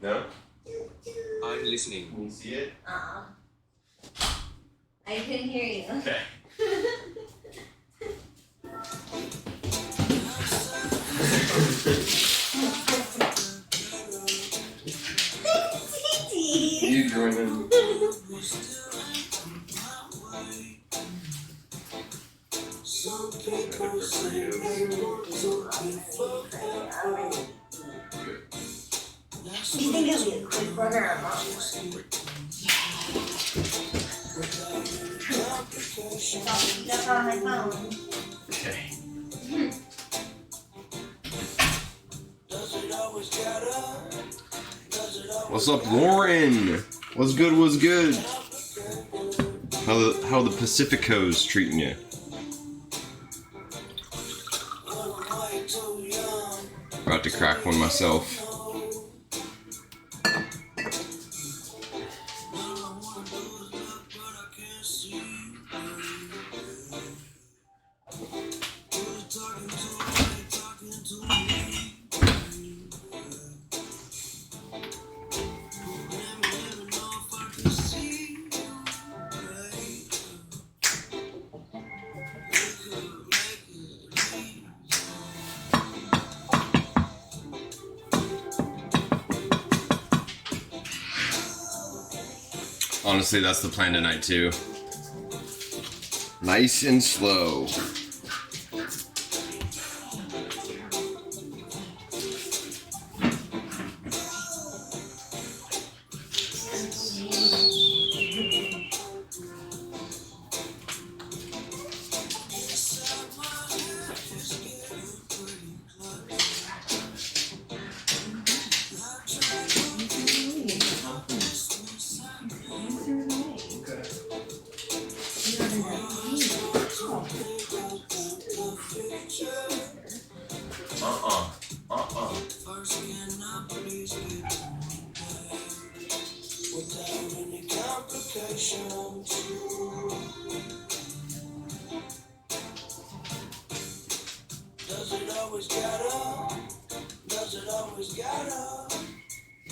No? I'm listening. Can you see it? I couldn't hear you. Okay. You join in. Do you think it'll be a quick one or a long one? I'll pick up on my phone. Okay. What's up, Lauren? What's good? What's good? How the Pacifico's treating you? About to crack one myself. Honestly, that's the plan tonight too. Nice and slow.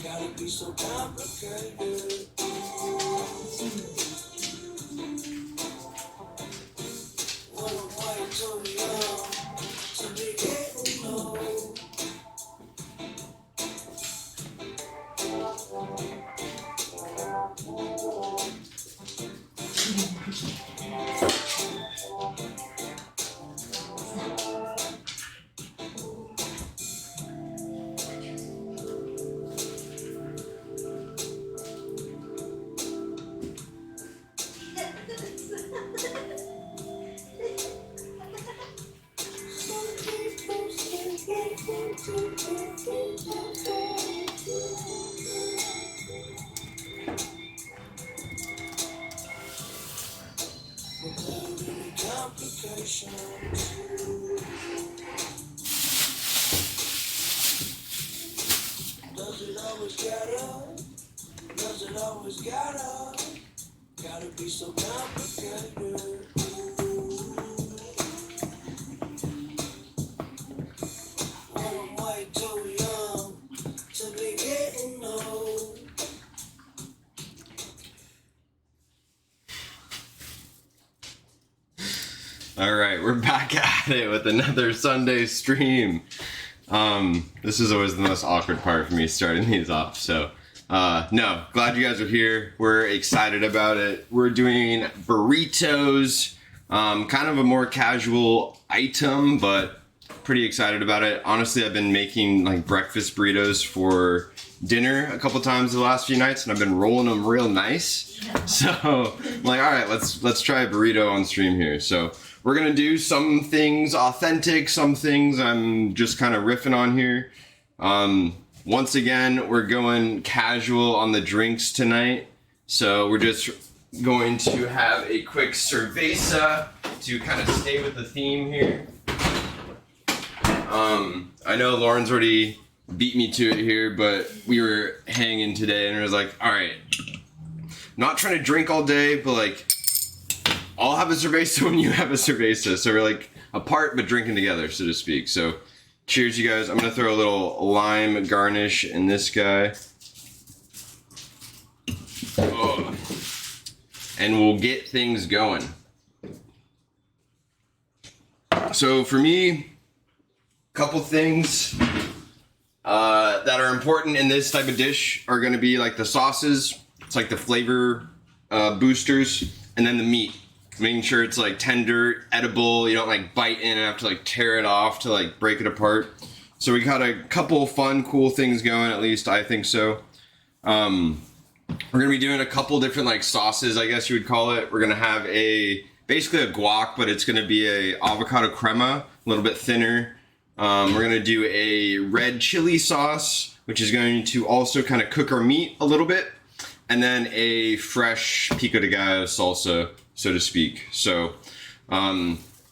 Gotta be so complicated. Wanna wait too young to be getting old. Gotta be so complicated. Wanna wait too young to be getting old. All right, we're back at it with another Sunday stream. This is always the most awkward part for me starting these off. So, no, glad you guys are here. We're excited about it. We're doing burritos, kind of a more casual item, but pretty excited about it. Honestly, I've been making like breakfast burritos for dinner a couple times the last few nights, and I've been rolling them real nice. So I'm like, all right, let's try a burrito on stream here. So we're gonna do some things authentic, some things I'm just kind of riffing on here. Once again, we're going casual on the drinks tonight. So we're just going to have a quick cerveza to kind of stay with the theme here. I know Lauren's already beat me to it here, but we were hanging today and it was like, all right, not trying to drink all day, but like, I'll have a cerveza when you have a cerveza. So we're like apart, but drinking together, so to speak. So cheers, you guys. I'm gonna throw a little lime garnish in this guy. Oh. And we'll get things going. So for me, couple things that are important in this type of dish are gonna be like the sauces. It's like the flavor boosters, and then the meat. Making sure it's like tender, edible. You don't like bite in and have to like tear it off to like break it apart. So we got a couple fun, cool things going. At least I think so. We're gonna be doing a couple different like sauces, I guess you would call it. We're gonna have basically a guac, but it's gonna be a avocado crema, a little bit thinner. We're gonna do a red chili sauce, which is going to also kind of cook our meat a little bit, and then a fresh pico de gallo salsa, so to speak. So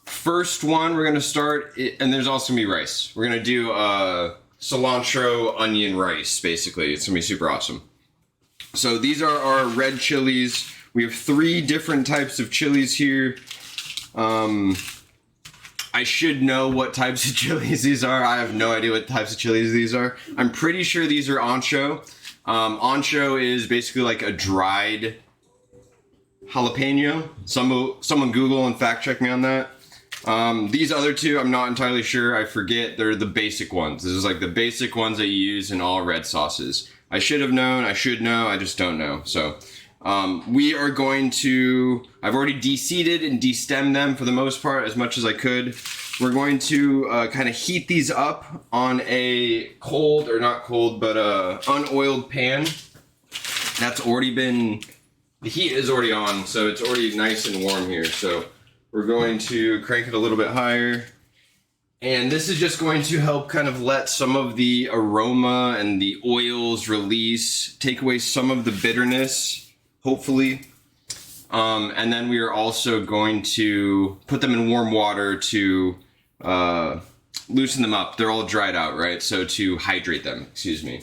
first one we're gonna start, and there's also gonna be rice. We're gonna do cilantro onion rice, basically. It's gonna be super awesome. So these are our red chilies. We have 3 different types of chilies here. I should know what types of chilies these are. I have no idea what types of chilies these are. I'm pretty sure these are ancho. Ancho is basically like a dried jalapeno. Someone Google and fact check me on that. These other 2, I'm not entirely sure. I forget. They're the basic ones. This is like the basic ones that you use in all red sauces. I should have known. I should know. I just don't know. So we are going to, I've already de-seeded and de-stemmed them for the most part as much as I could. We're going to kind of heat these up on a cold, or not cold, but unoiled pan. That's already been, the heat is already on, so it's already nice and warm here. So we're going to crank it a little bit higher. And this is just going to help kind of let some of the aroma and the oils release, take away some of the bitterness, hopefully. And then we are also going to put them in warm water to loosen them up. They're all dried out, right? So to hydrate them, excuse me.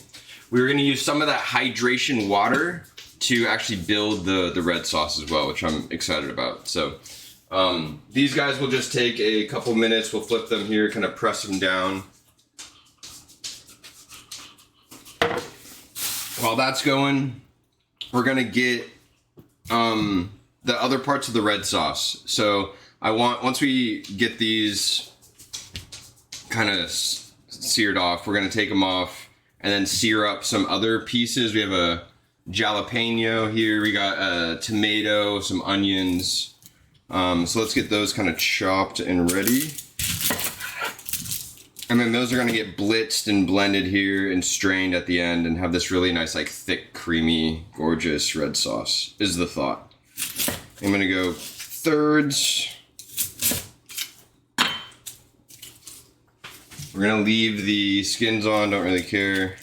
We're going to use some of that hydration water to actually build the red sauce as well, which I'm excited about. So these guys will just take a couple minutes. We'll flip them here, kind of press them down. While that's going, we're going to get the other parts of the red sauce. So once we get these kind of seared off, we're going to take them off and then sear up some other pieces. We have a jalapeno here. We got a tomato, some onions. So let's get those kind of chopped and ready. And then those are going to get blitzed and blended here and strained at the end and have this really nice, like, thick, creamy, gorgeous red sauce, is the thought. I'm going to go thirds. We're going to leave the skins on, don't really care.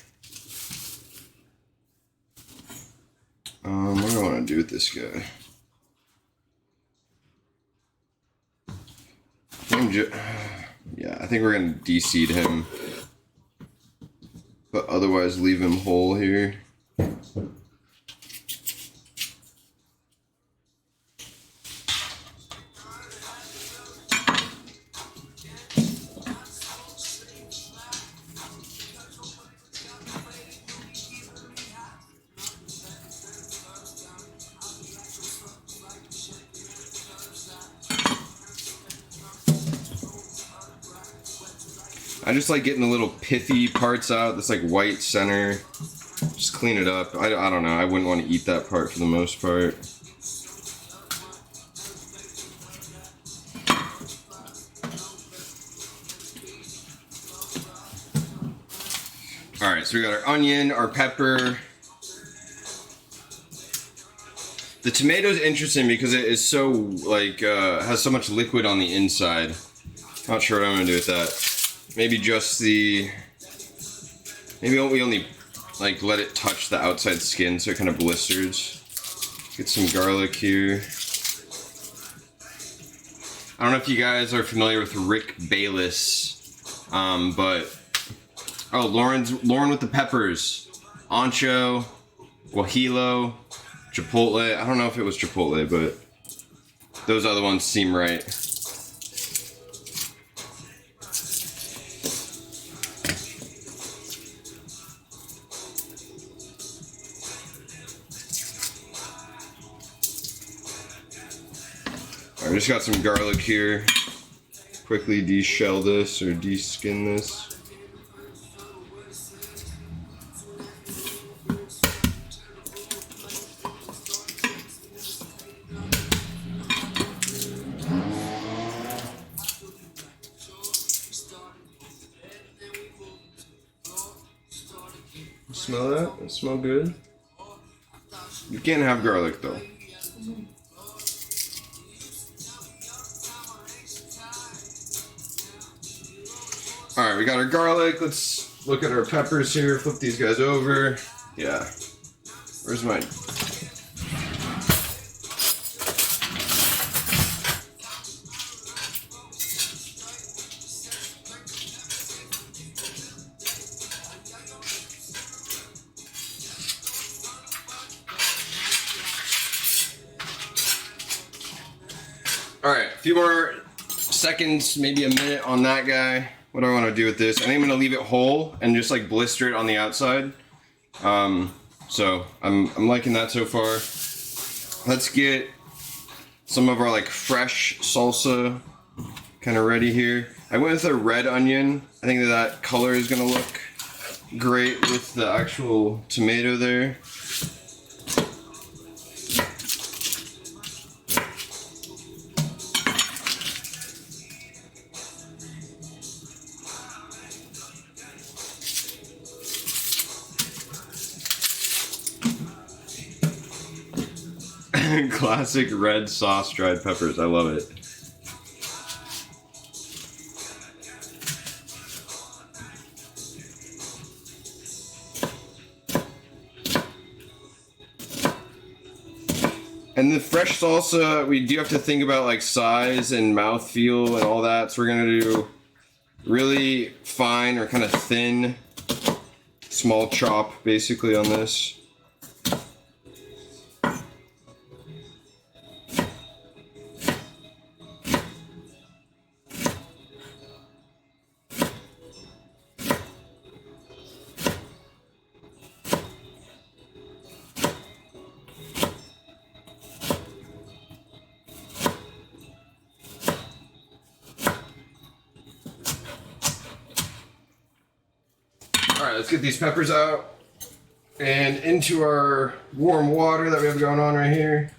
What do I want to do with this guy? Yeah, I think we're going to de-seed him, but otherwise leave him whole here. I just like getting the little pithy parts out, this like white center. Just clean it up. I don't know, I wouldn't want to eat that part for the most part. Alright, so we got our onion, our pepper. The tomato's interesting because it is so, like, has so much liquid on the inside. Not sure what I'm gonna do with that. Maybe just maybe we only, like, let it touch the outside skin so it kind of blisters. Get some garlic here. I don't know if you guys are familiar with Rick Bayless, but, oh, Lauren with the peppers. Ancho, guajillo, chipotle. I don't know if it was chipotle, but those other ones seem right. I just got some garlic here. Quickly de-shell this or de-skin this. Smell that? It smells good. You can't have garlic though. Alright, we got our garlic. Let's look at our peppers here. Flip these guys over. Yeah. Where's mine? All right, a few more seconds, maybe a minute on that guy. What do I want to do with this? I think I'm gonna leave it whole and just like blister it on the outside. So I'm liking that so far. Let's get some of our like fresh salsa kind of ready here. I went with a red onion. I think that color is gonna look great with the actual tomato there. Classic red sauce dried peppers. I love it. And the fresh salsa, we do have to think about like size and mouthfeel and all that. So we're gonna do really fine or kind of thin, small chop basically on this. Alright, let's get these peppers out and into our warm water that we have going on right here.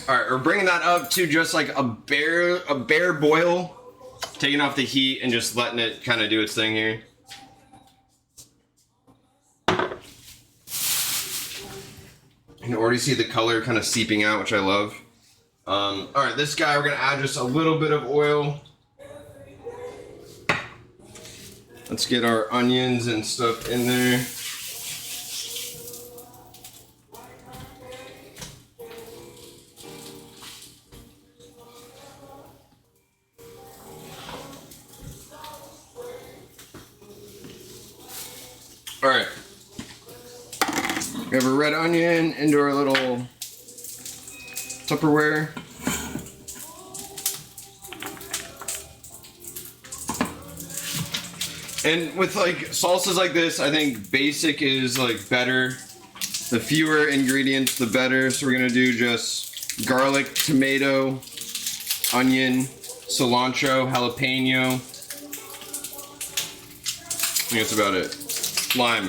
All right, we're bringing that up to just like a bare boil, taking off the heat and just letting it kind of do its thing here. You can already see the color kind of seeping out, which I love. All right, this guy, we're gonna add just a little bit of oil. Let's get our onions and stuff in there. All right, we have a red onion into our little Tupperware. And with like salsas like this, I think basic is like better. The fewer ingredients, the better. So we're gonna do just garlic, tomato, onion, cilantro, jalapeno. I think that's about it. Lime.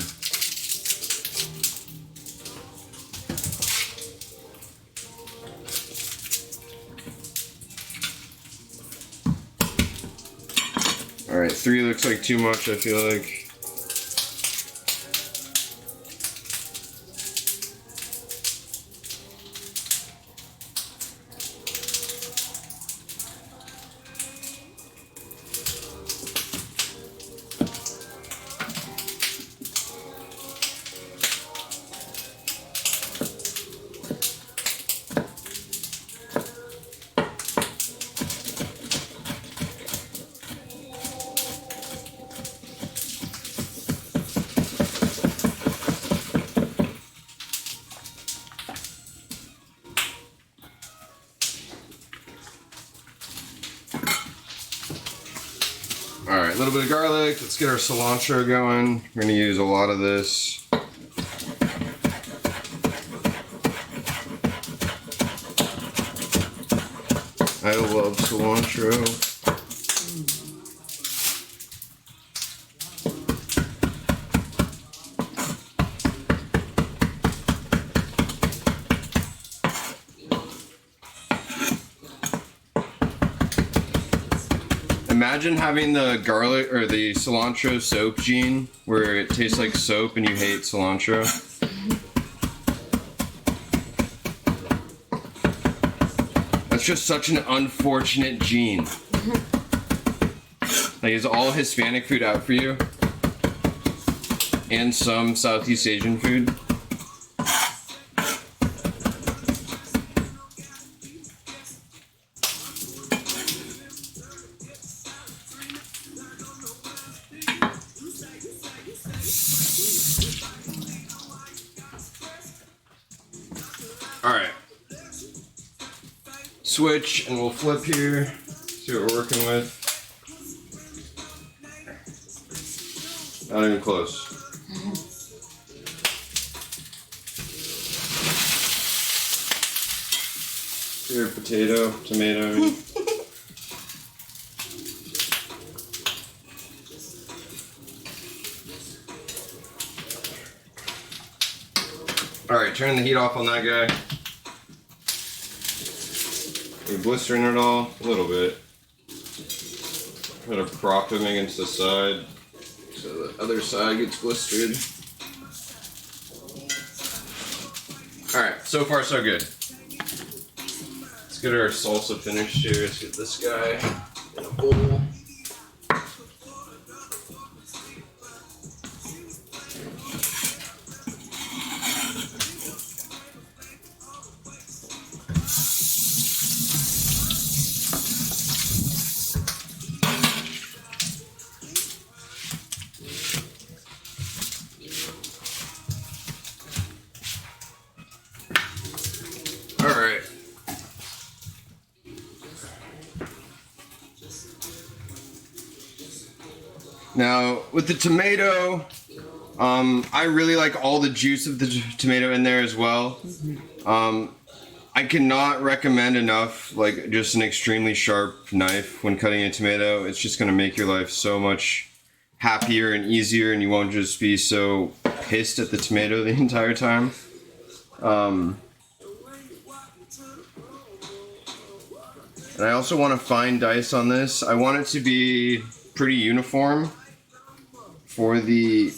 All right, 3 looks like too much, I feel like. All right, a little bit of garlic. Let's get our cilantro going. We're gonna use a lot of this. I love cilantro. Imagine having the garlic or the cilantro soap gene where it tastes like soap and you hate cilantro. That's just such an unfortunate gene. Like, is all Hispanic food out for you? And some Southeast Asian food? Alright. Switch and we'll flip here. See what we're working with. Not even close. Here, potato, tomato. I mean. Alright, turn the heat off on that guy. Are you blistering it all? A little bit. Try to prop him against the side so the other side gets blistered. Alright, so far so good. Let's get our salsa finished here. Let's get this guy in a bowl. Alright. Now, with the tomato, I really like all the juice of the tomato in there as well. I cannot recommend enough, like, just an extremely sharp knife when cutting a tomato. It's just going to make your life so much happier and easier, and you won't just be so pissed at the tomato the entire time. And I also want to fine dice on this. I want it to be pretty uniform for the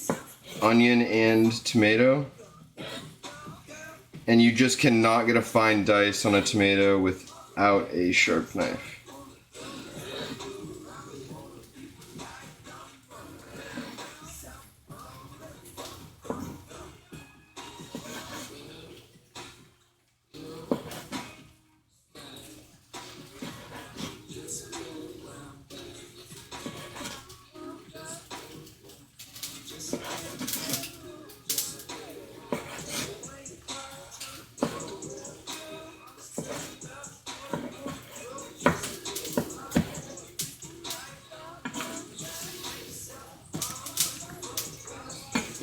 onion and tomato. And you just cannot get a fine dice on a tomato without a sharp knife.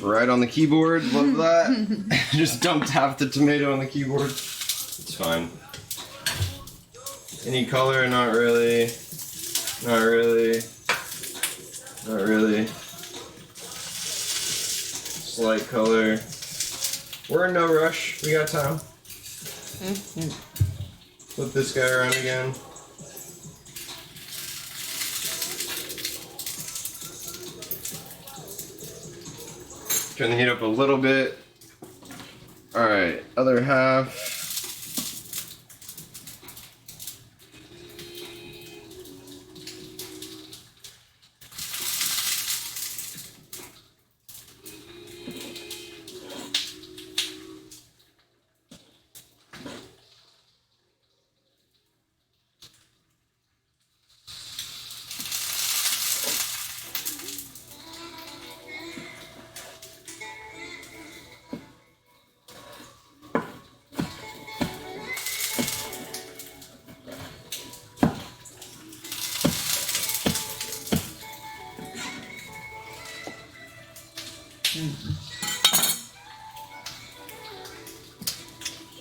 Right on the keyboard, love that. Just dumped half the tomato on the keyboard. It's fine. Any color? Not really. Not really. Not really. Slight color. We're in no rush. We got time. Flip this guy around again. Turn the heat up a little bit. Alright, other half.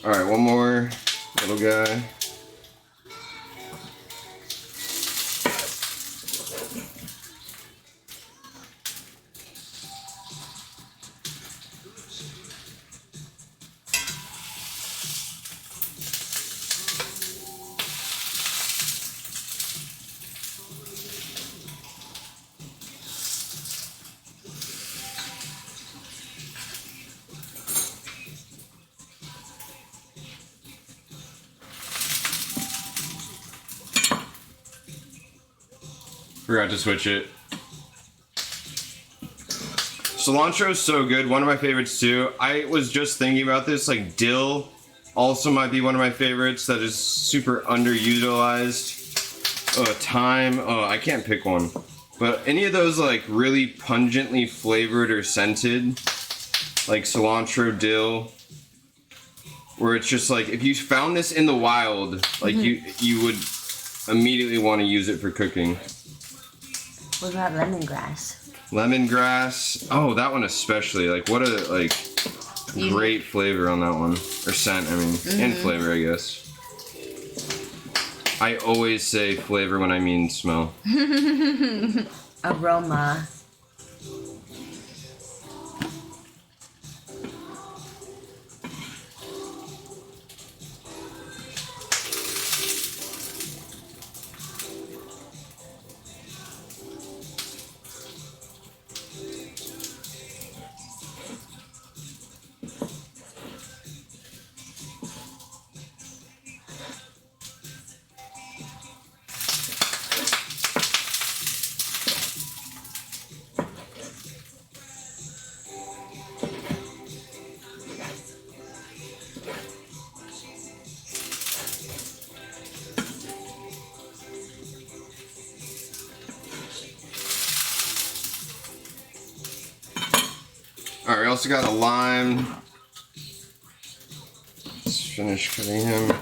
Alright, one more little guy. Forgot to switch it. Cilantro is so good. One of my favorites too. I was just thinking about this. Like dill also might be one of my favorites that is super underutilized. Thyme. Oh, I can't pick one. But any of those like really pungently flavored or scented, like cilantro, dill, where it's just like if you found this in the wild, like you would immediately want to use it for cooking. What about lemongrass? Lemongrass. Oh, that one especially. Like what a great flavor on that one, or scent. I mean, and flavor, I guess. I always say flavor when I mean smell. Aroma. Alright, we also got a lime. Let's finish cutting him.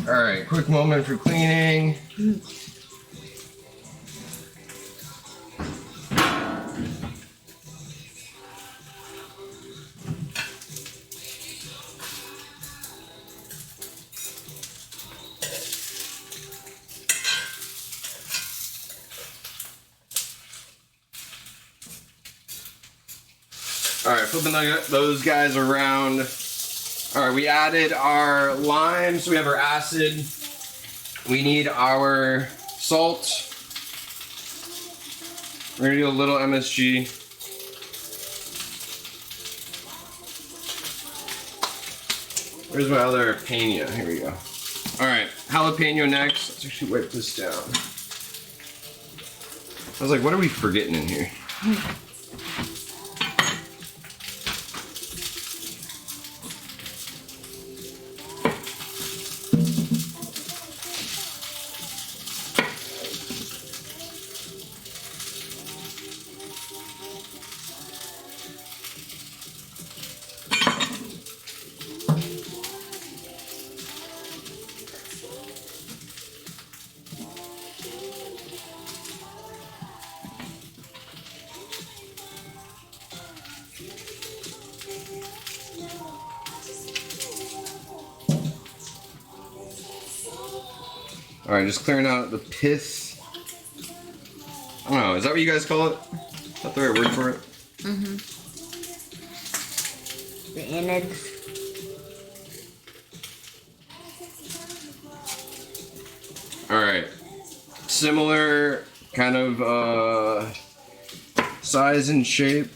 Alright, quick moment for cleaning. Alright, flipping those guys around. Alright, we added our lime, so we have our acid. We need our salt. We're gonna do a little MSG. Where's my other jalapeno? Here we go. Alright, jalapeno next. Let's actually wipe this down. I was like, what are we forgetting in here? Alright, just clearing out the pith. I don't know, is that what you guys call it? Is that the right word for it? Mm-hmm. The innards. Alright. Similar kind of size and shape.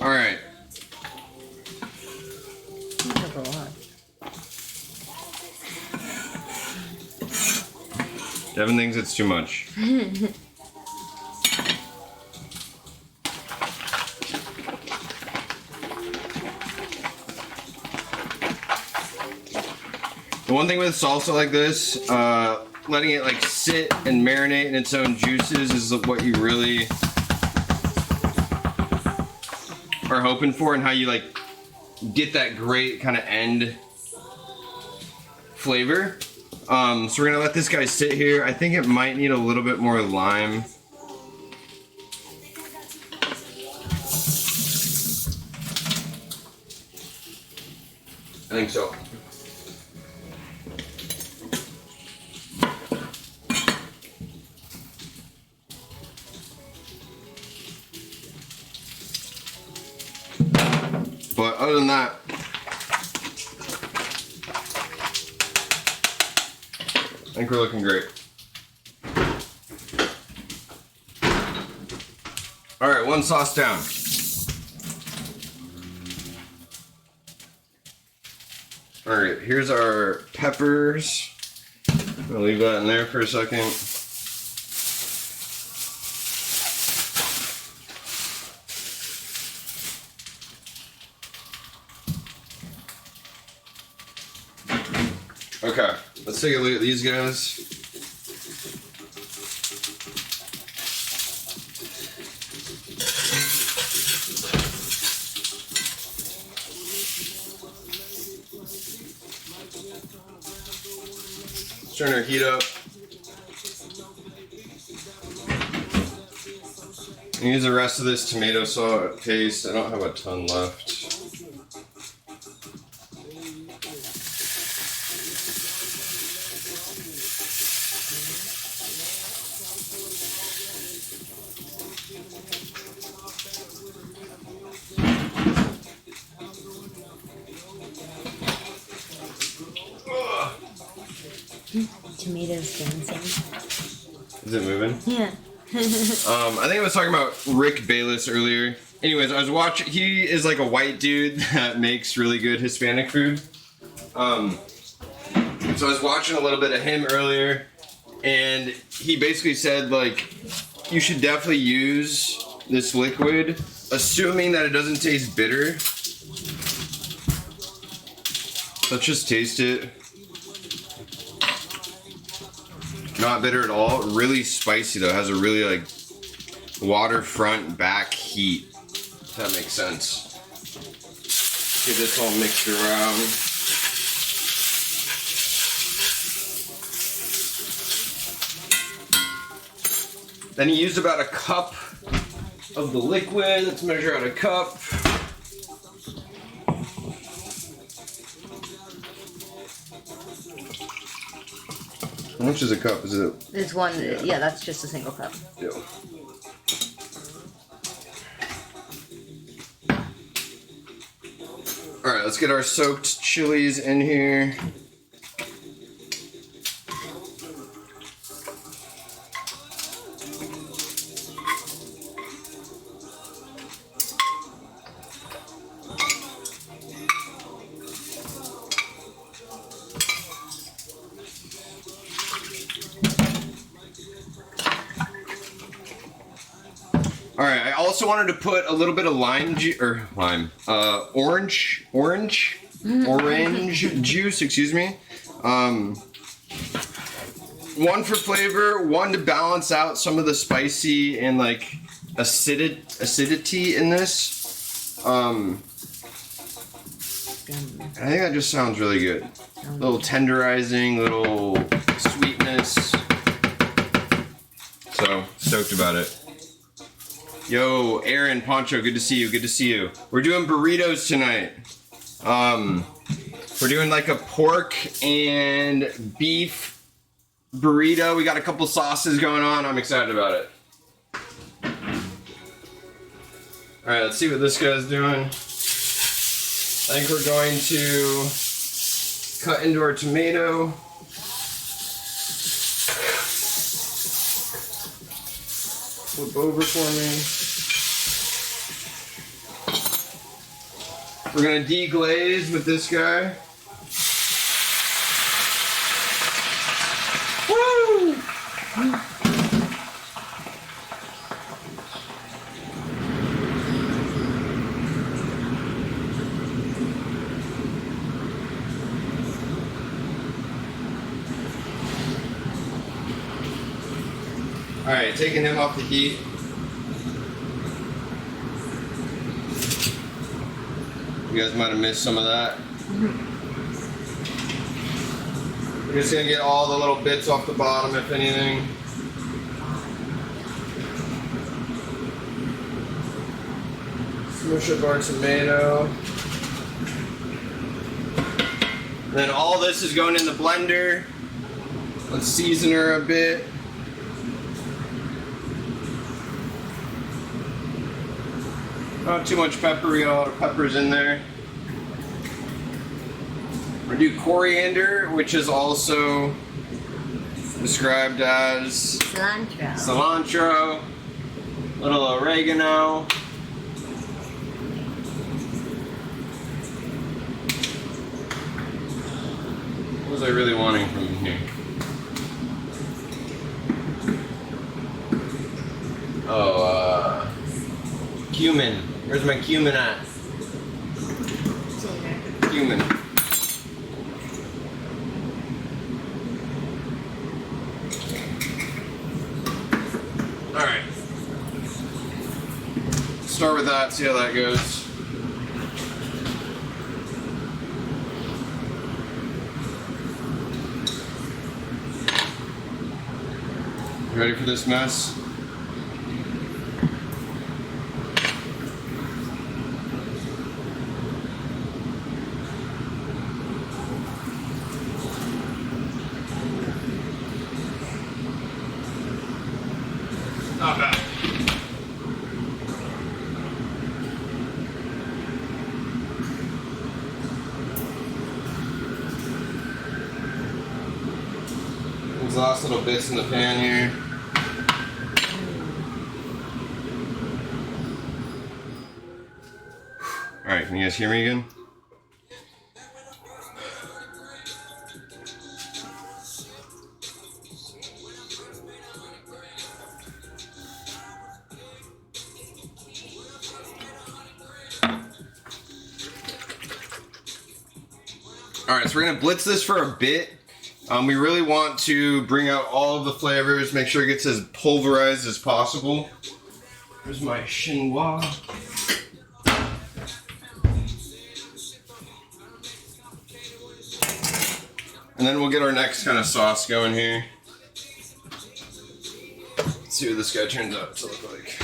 All right. That's a lot. Devin thinks it's too much. The one thing with salsa like this, letting it like sit and marinate in its own juices is what you really are hoping for, and how you like get that great kind of end flavor. So we're gonna let this guy sit here. I think it might need a little bit more lime. I think so. But other than that, I think we're looking great. All right, one sauce down. All right, here's our peppers. I'll leave that in there for a second. Okay, let's take a look at these guys. Let's turn our heat up. And use the rest of this tomato sauce paste. I don't have a ton left. Tomatoes dancing. Is it moving? Yeah. I think I was talking about Rick Bayless earlier. Anyways, I was watching. He is like a white dude that makes really good Hispanic food. So I was watching a little bit of him earlier, and he basically said like you should definitely use this liquid, assuming that it doesn't taste bitter. Let's just taste it. Not bitter at all. Really spicy though. It has a really like waterfront back heat. If that makes sense. Get this all mixed around. Then he used about a cup of the liquid. Let's measure out a cup. How much is a cup? Is it? There's one. Yeah, that's just a single cup. Yeah. All right, let's get our soaked chilies in here. All right, I also wanted to put a little bit of orange juice, excuse me. One for flavor, one to balance out some of the spicy and like acidity in this. I think that just sounds really good. A little tenderizing, little sweetness. So stoked about it. Yo, Aaron, Poncho, good to see you, good to see you. We're doing burritos tonight. We're doing like a pork and beef burrito. We got a couple sauces going on. I'm excited about it. All right, let's see what this guy's doing. I think we're going to cut into our tomato. Flip over for me. We're gonna deglaze with this guy. Woo! All right, taking him off the heat. You guys might have missed some of that. We're just gonna get all the little bits off the bottom, if anything. Smush up our tomato. And then all this is going in the blender. Let's season her a bit. Not too much pepper, we got a lot of peppers in there. We're gonna do coriander, which is also described as cilantro, little oregano. What was I really wanting from here? Oh, cumin. Where's my cumin at? Cumin. Alright. Start with that, see how that goes. You ready for this mess? Not bad. These last little bits in the pan here. Alright, can you guys hear me again? Alright, so we're gonna blitz this for a bit. We really want to bring out all of the flavors, make sure it gets as pulverized as possible. Here's my chinois. And then we'll get our next kind of sauce going here. Let's see what this guy turns out to look like.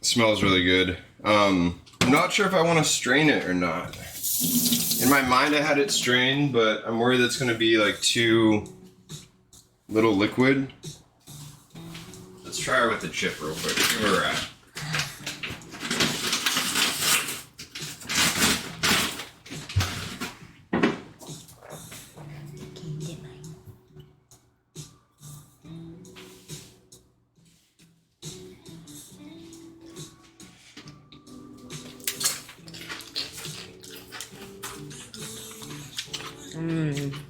Smells really good. I'm not sure if I want to strain it or not. In my mind I had it strained, but I'm worried it's going to be like too little liquid. Let's try it with the chip real quick. See where we're at.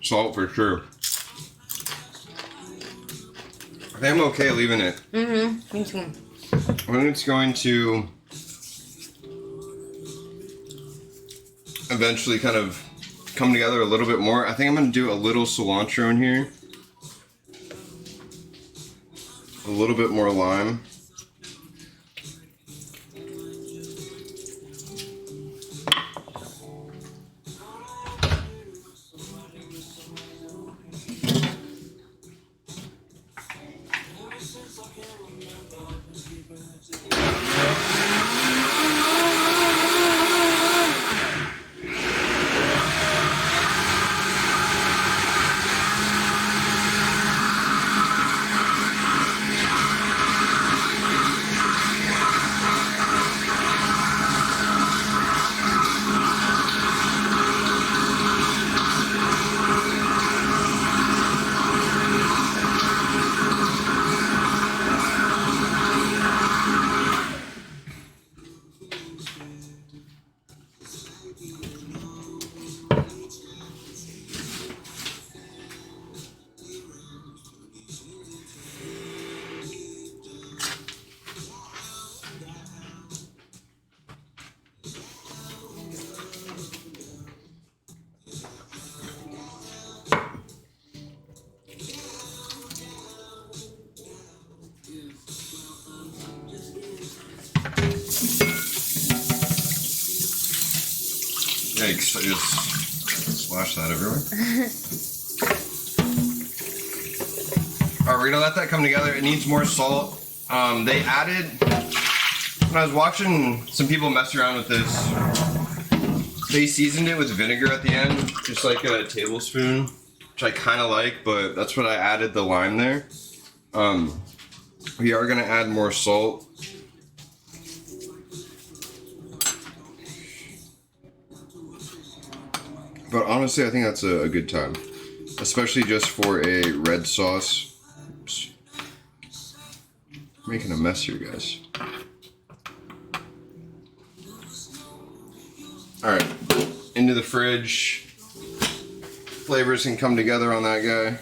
Salt for sure. I think I'm okay leaving it. Me too. when it's going to eventually kind of come together a little bit more, I think I'm going to do a little cilantro in here. A little bit more lime. Yikes, I just splashed that everywhere. Alright, we're gonna let that come together. It needs more salt. They added, when I was watching some people mess around with this, they seasoned it with vinegar at the end, just like a tablespoon, which I kind of like, but that's what I added the lime there. We are gonna add more salt. But honestly, I think that's a good time. Especially just for a red sauce. Oops. Making a mess here, guys. Alright, into the fridge. Flavors can come together on that guy.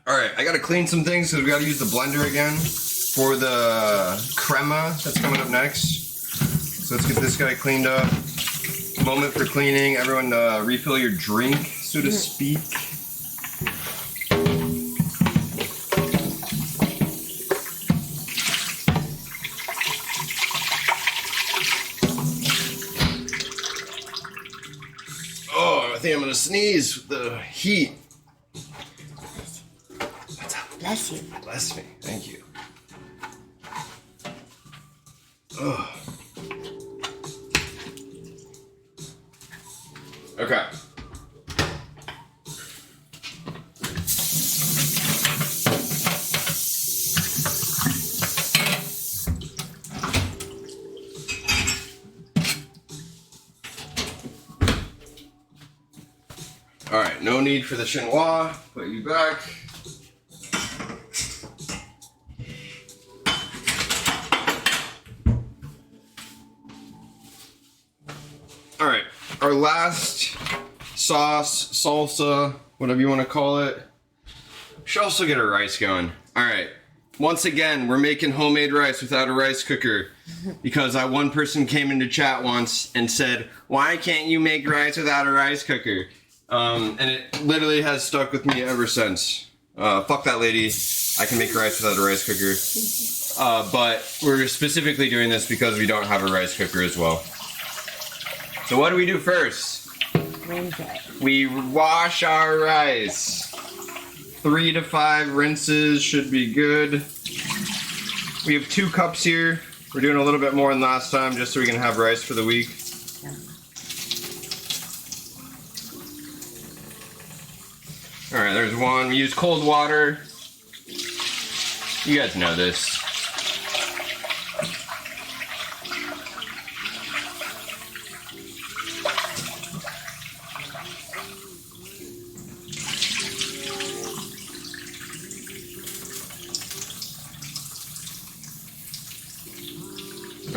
Alright, I gotta clean some things because we gotta use the blender again for the crema that's coming up next. So let's get this guy cleaned up. Moment for cleaning. Everyone refill your drink, so to speak. Oh, I think I'm gonna sneeze with the heat. Bless you. Bless me. Thank you. Ugh. Okay. All right, no need for the chinois. Put you back. All right, our last sauce, salsa, whatever you want to call it. Should also get our rice going. All right, once again, we're making homemade rice without a rice cooker because that one person came into chat once and said, "Why can't you make rice without a rice cooker?" And it literally has stuck with me ever since. Fuck that lady. I can make rice without a rice cooker. But we're specifically doing this because we don't have a rice cooker as well. So what do we do first? Rinse it. We wash our rice. 3 to 5 rinses should be good. We have 2 cups here. We're doing a little bit more than last time just so we can have rice for the week. Yeah. Alright, there's one. We use cold water. You guys know this.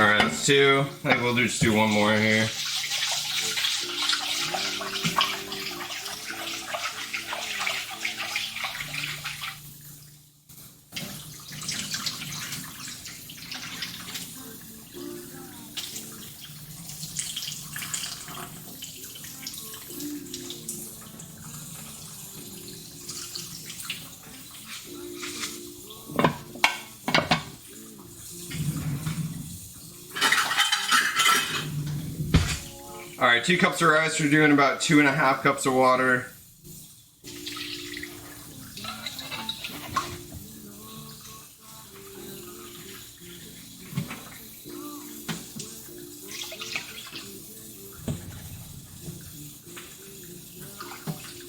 Alright, that's 2. I think we'll just do one more here. Alright, 2 cups of rice. We're doing about 2.5 cups of water.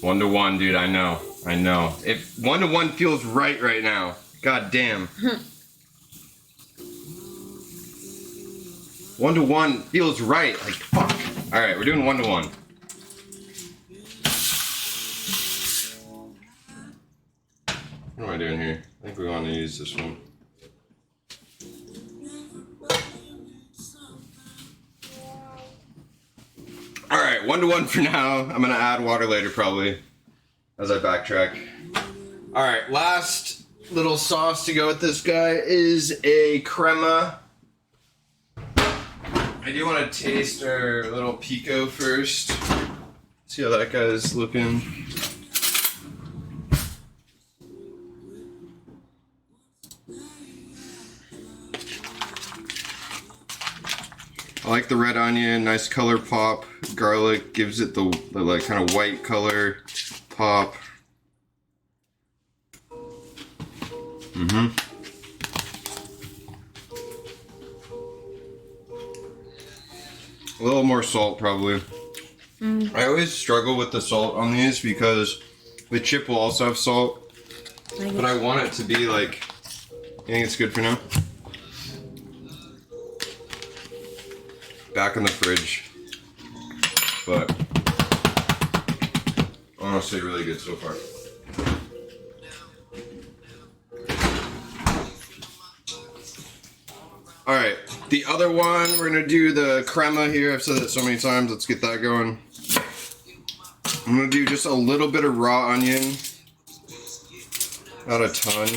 One to one, dude, I know. If 1 to 1 feels right now. God damn. 1 to 1 feels right. Like, fuck. Alright, we're doing 1 to 1. What am I doing here? I think we want to use this one. Alright, 1 to 1 for now. I'm gonna add water later probably as I backtrack. Alright, last little sauce to go with this guy is a crema. I do want to taste our little Pico first. See how that guy's looking. I like the red onion, nice color pop. Garlic gives it the like kind of white color pop. A little more salt probably. I always struggle with the salt on these because the chip will also have salt, but I want it to be like, I think it's good for now. Back in the fridge, but honestly really good so far. Alright, the other one, we're gonna do the crema here. I've said it so many times, let's get that going. I'm gonna do just a little bit of raw onion, not a ton.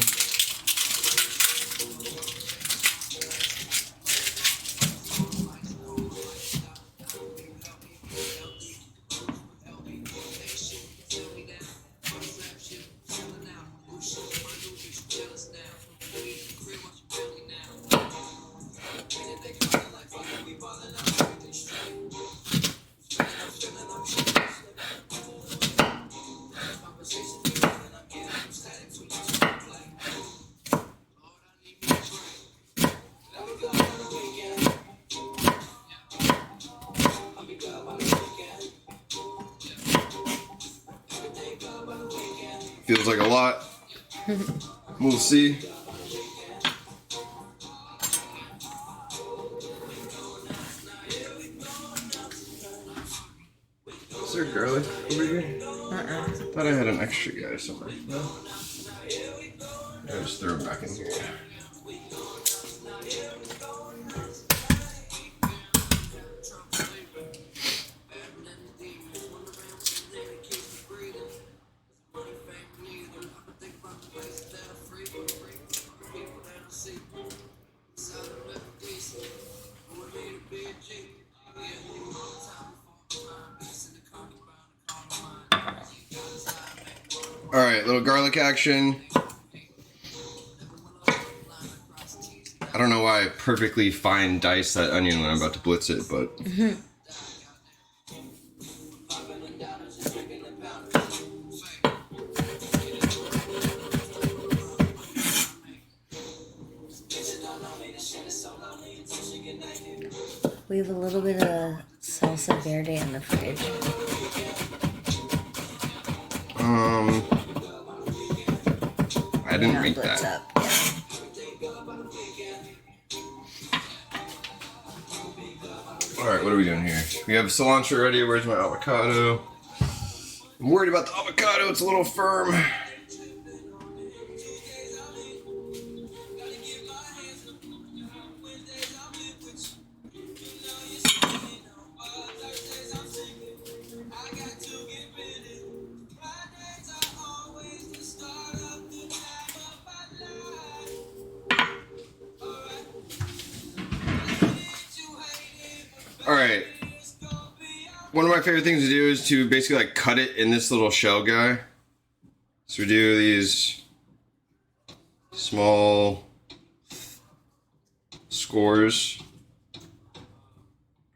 Feels like a lot. We'll see. Is there garlic over here? Thought I had an extra guy somewhere. No? I'll just throw it back in here. Alright, little garlic action. I don't know why I perfectly fine dice that onion when I'm about to blitz it, but... We have a little bit of salsa verde in the fridge. I didn't make that. Up. Alright, what are we doing here? We have cilantro ready. Where's my avocado? I'm worried about the avocado. It's a little firm. Alright. One of my favorite things to do is to basically like cut it in this little shell guy. So we do these small scores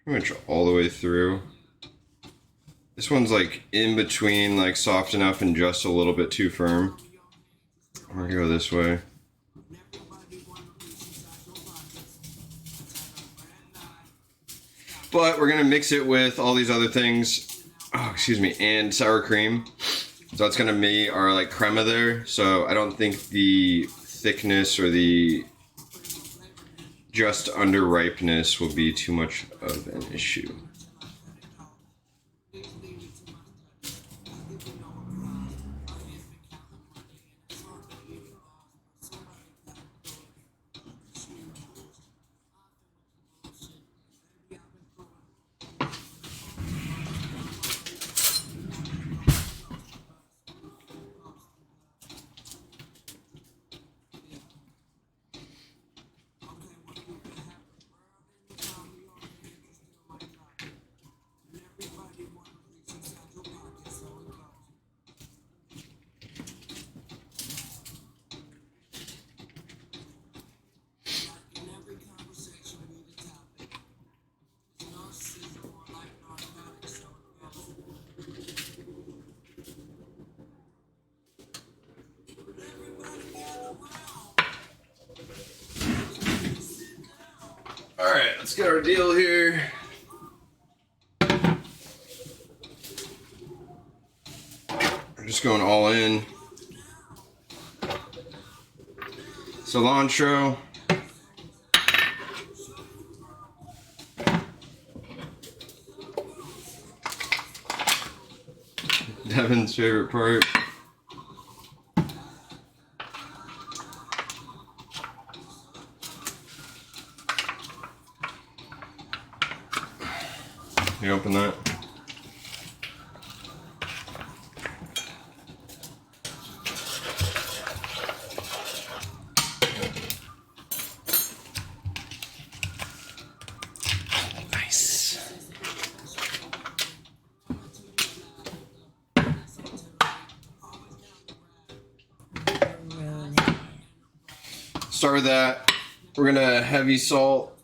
pretty much all the way through. This one's like in between, like soft enough and just a little bit too firm. We're gonna go this way. But we're gonna mix it with all these other things. Oh, excuse me, and sour cream. So that's gonna be our like crema there. So I don't think the thickness or the just under ripeness will be too much of an issue. Alright, let's get our deal here. We're just going all in. Cilantro. Devin's favorite part. You open that? Nice. Start with that. We're gonna heavy salt.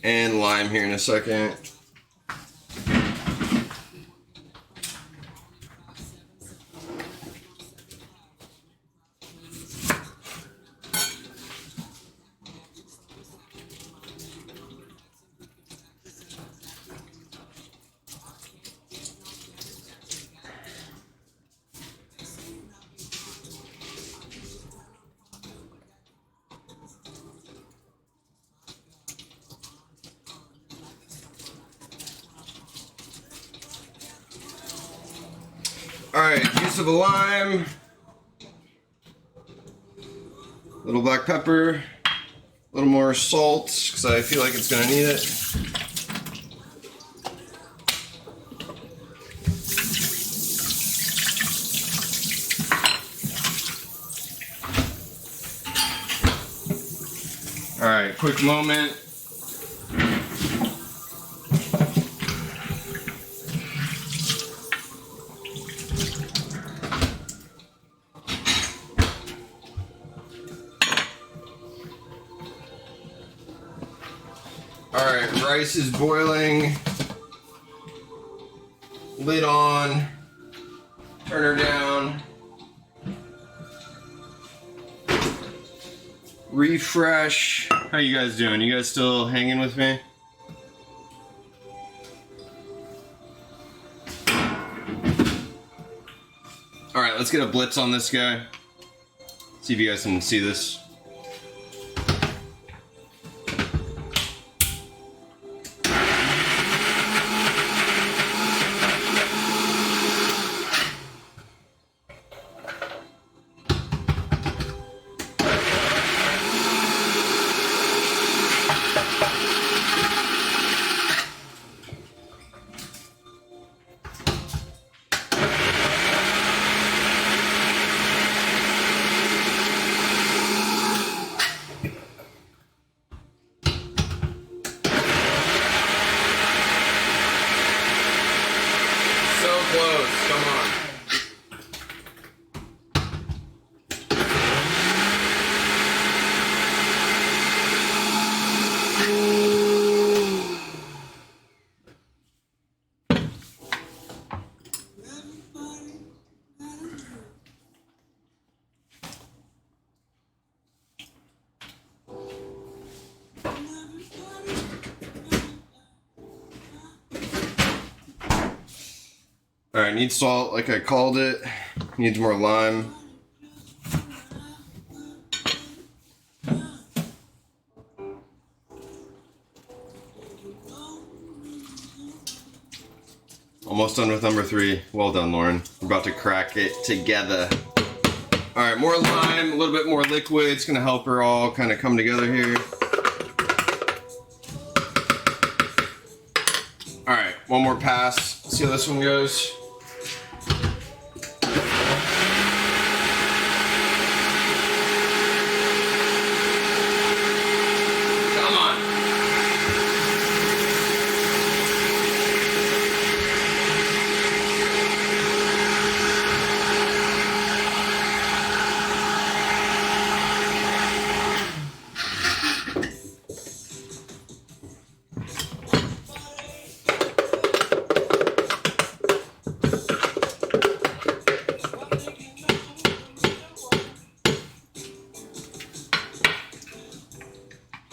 And lime here in a second. Alright, juice of a lime, little black pepper, a little more salt, because I feel like it's going to need it. Alright, quick moment. Alright, rice is boiling. Lid on. Turn her down. Refresh. How you guys doing? You guys still hanging with me? Alright, let's get a blitz on this guy. See if you guys can see this. All right, needs salt like I called it. Needs more lime. Almost done with number 3. Well done, Lauren. We're about to crack it together. All right, more lime, a little bit more liquid. It's gonna help her all kind of come together here. All right, one more pass. See how this one goes. Come on.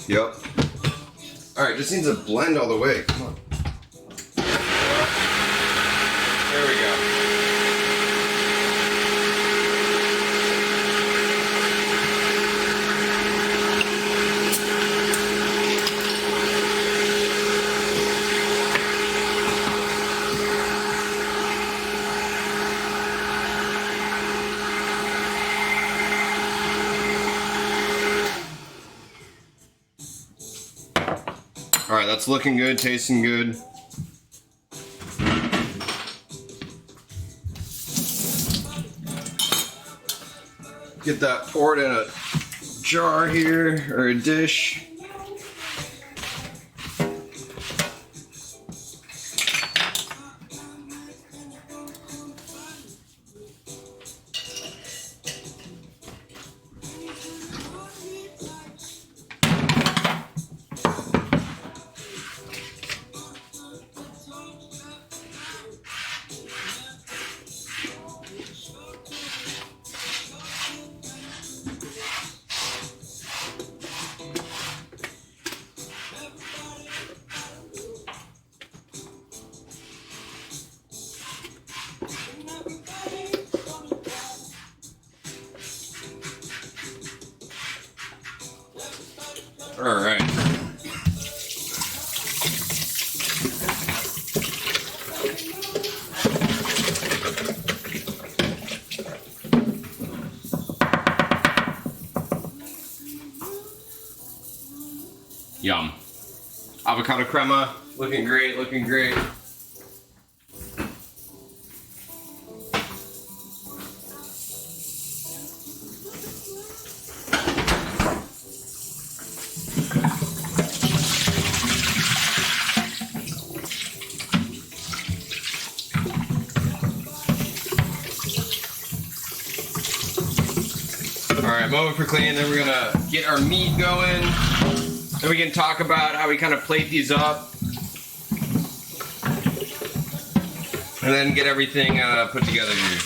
Yep. All right, just needs to blend all the way. Come on. There we go. All right, that's looking good, tasting good. Get that poured in a jar here, or a dish. All right. Yum. Avocado crema, looking great, looking great. All right, moment for cleaning, then we're gonna get our meat going. Then we can talk about how we kind of plate these up. And then get everything put together here.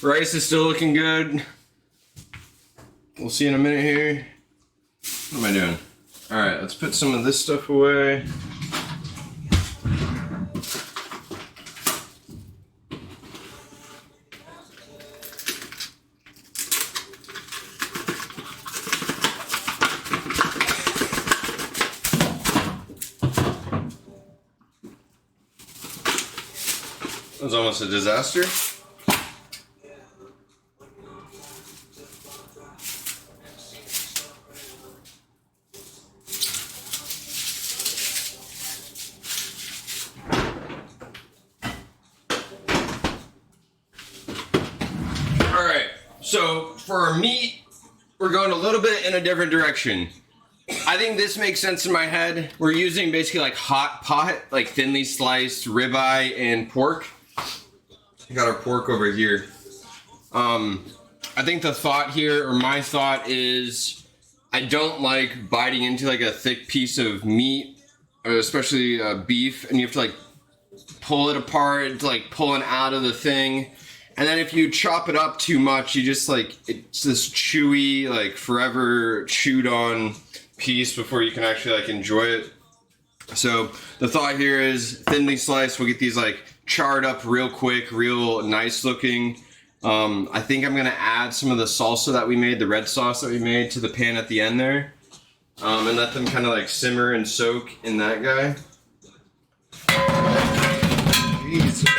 Rice is still looking good. We'll see in a minute here. What am I doing? All right, let's put some of this stuff away. That was almost a disaster. So for our meat, we're going a little bit in a different direction. I think this makes sense in my head. We're using basically like hot pot, like thinly sliced ribeye and pork. We got our pork over here. I think the thought here, or my thought is, I don't like biting into like a thick piece of meat, or especially beef, and you have to like pull it apart. It's like pulling out of the thing. And then if you chop it up too much, you just like, it's this chewy, like forever chewed on piece before you can actually like enjoy it. So the thought here is thinly sliced. We'll get these like charred up real quick, real nice looking. I think I'm gonna add some of the salsa that we made, the red sauce that we made, to the pan at the end there. And let them kind of like simmer and soak in that guy. Jesus.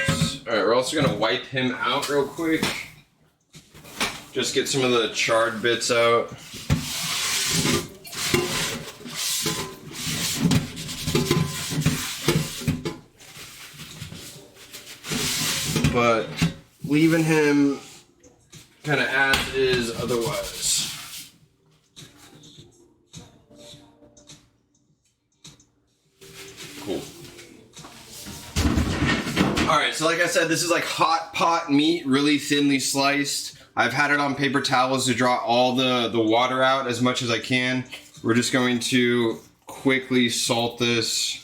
Alright, we're also gonna wipe him out real quick. Just get some of the charred bits out. But leaving him kind of as is otherwise. Cool. Alright, so like I said, this is like hot pot meat, really thinly sliced. I've had it on paper towels to draw all the water out as much as I can. We're just going to quickly salt this.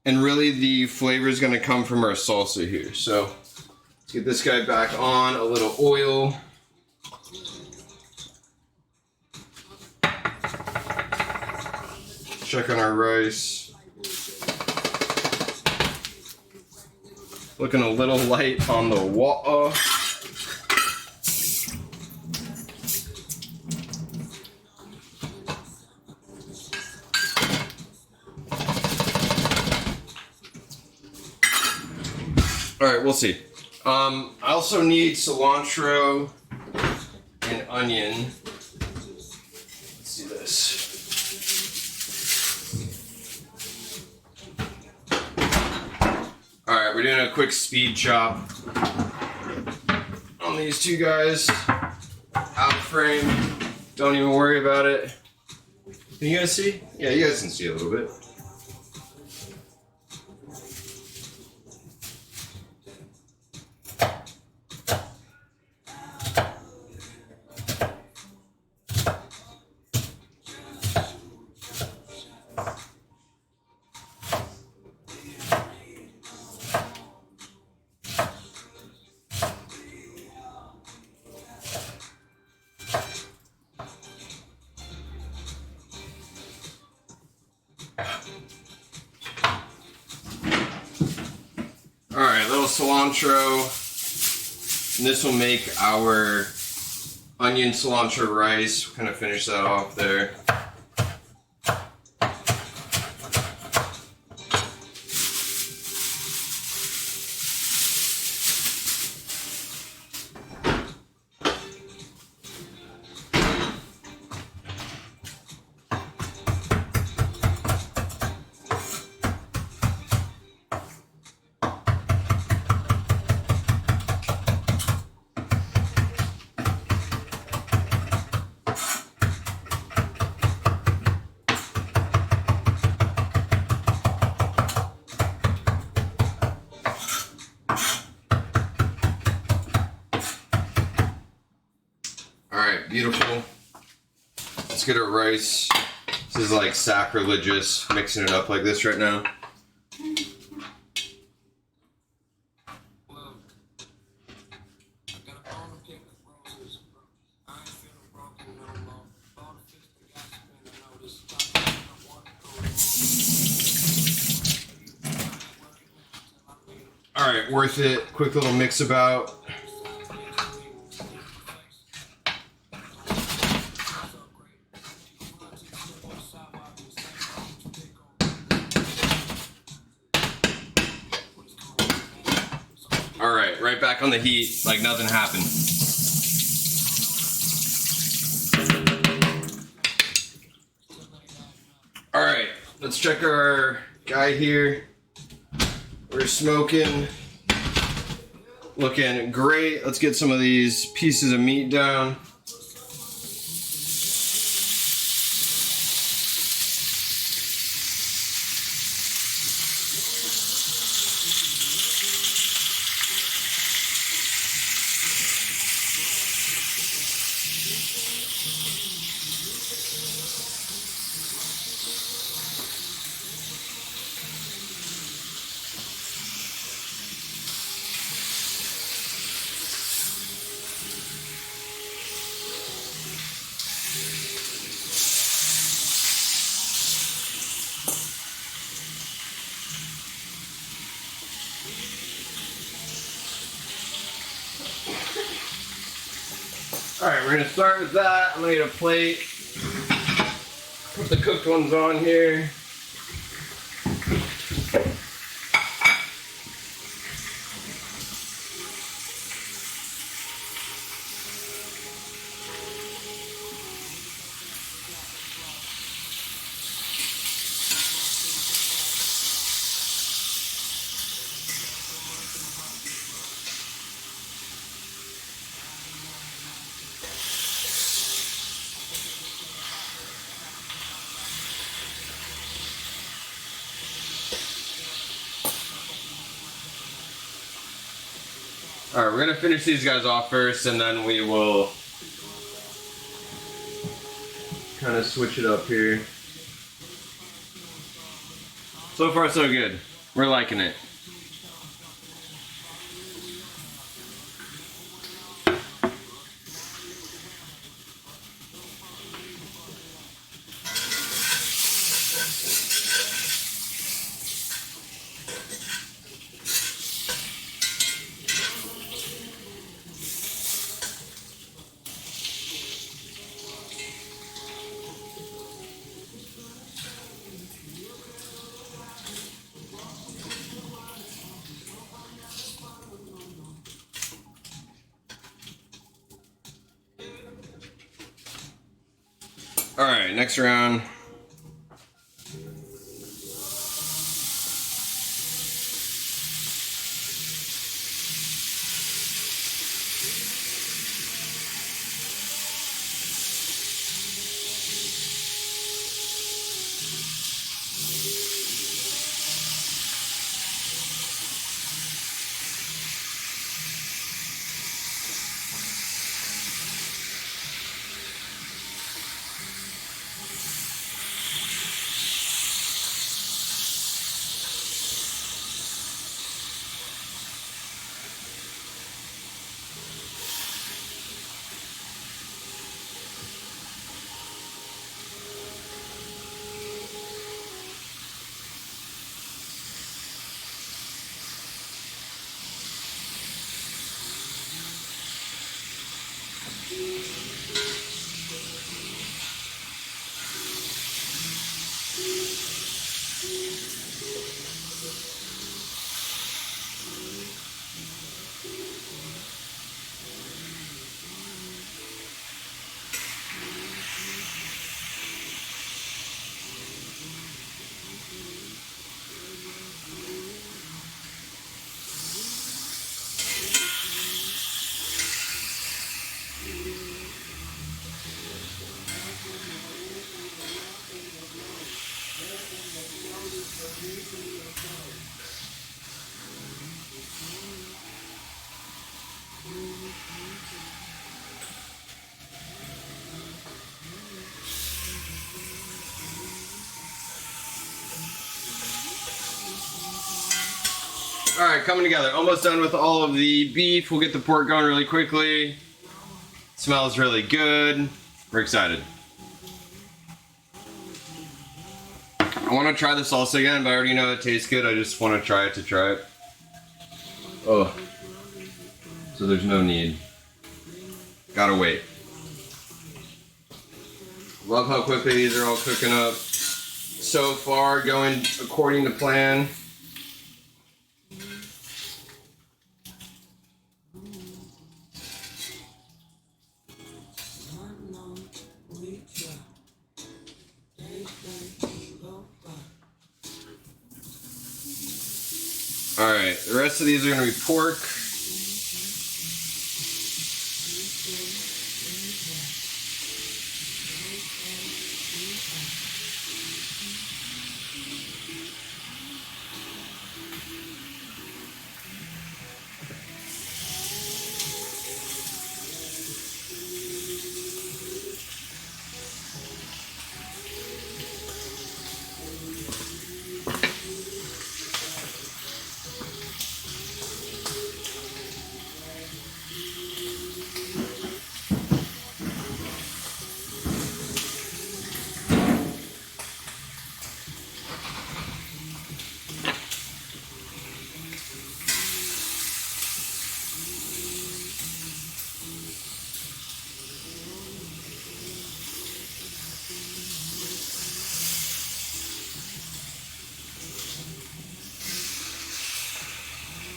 And really the flavor is going to come from our salsa here. So let's get this guy back on, a little oil. Check on our rice. Looking a little light on the water. Alright, we'll see. I also need cilantro and onion. Let's see this. Alright, we're doing a quick speed chop on these two guys. Out of frame. Don't even worry about it. Can you guys see? Yeah, you guys can see a little bit. Alright, little cilantro. And this will make our onion cilantro rice. Kind of finish that off there. Alright, beautiful. Let's get our rice. This is like sacrilegious, mixing it up like this right now. Alright, worth it. Quick little mix about. Alright, right back on the heat like nothing happened. Alright, let's check our guy here. We're smoking. Looking great. Let's get some of these pieces of meat down. Alright, we're gonna start with that. I'm gonna get a plate. Put the cooked ones on here. Alright, we're gonna finish these guys off first and then we will kind of switch it up here. So far so good. We're liking it. Alright, next round. Alright, coming together. Almost done with all of the beef. We'll get the pork going really quickly. Smells really good. We're excited. I want to try the salsa again, but I already know it tastes good. I just want to try it. Oh. So there's no need. Gotta wait. Love how quickly these are all cooking up. So far, going according to plan. Alright, the rest of these are going to be pork.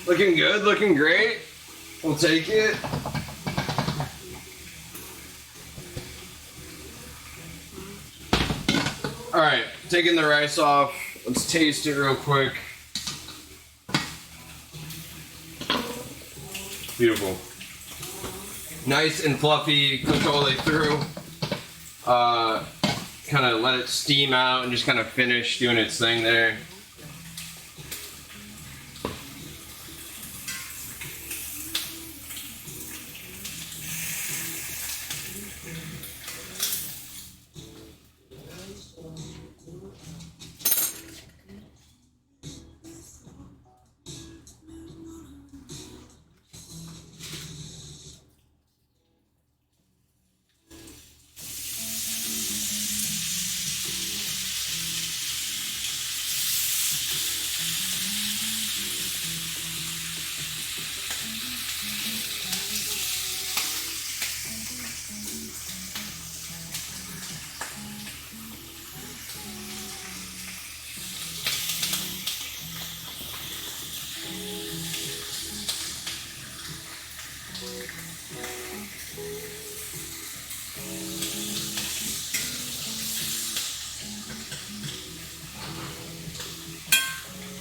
Looking good, looking great. We'll take it. All right, taking the rice off. Let's taste it real quick. Beautiful. Nice and fluffy, cooked all the way through. Kind of let it steam out and just kind of finish doing its thing there.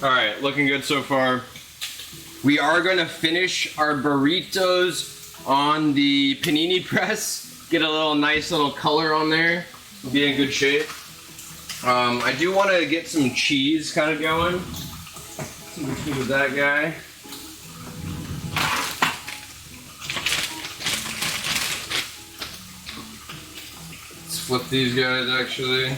All right, looking good so far. We are gonna finish our burritos on the panini press. Get a little nice little color on there. Be in good shape. I do want to get some cheese kind of going. Some cheese with that guy. Let's flip these guys actually.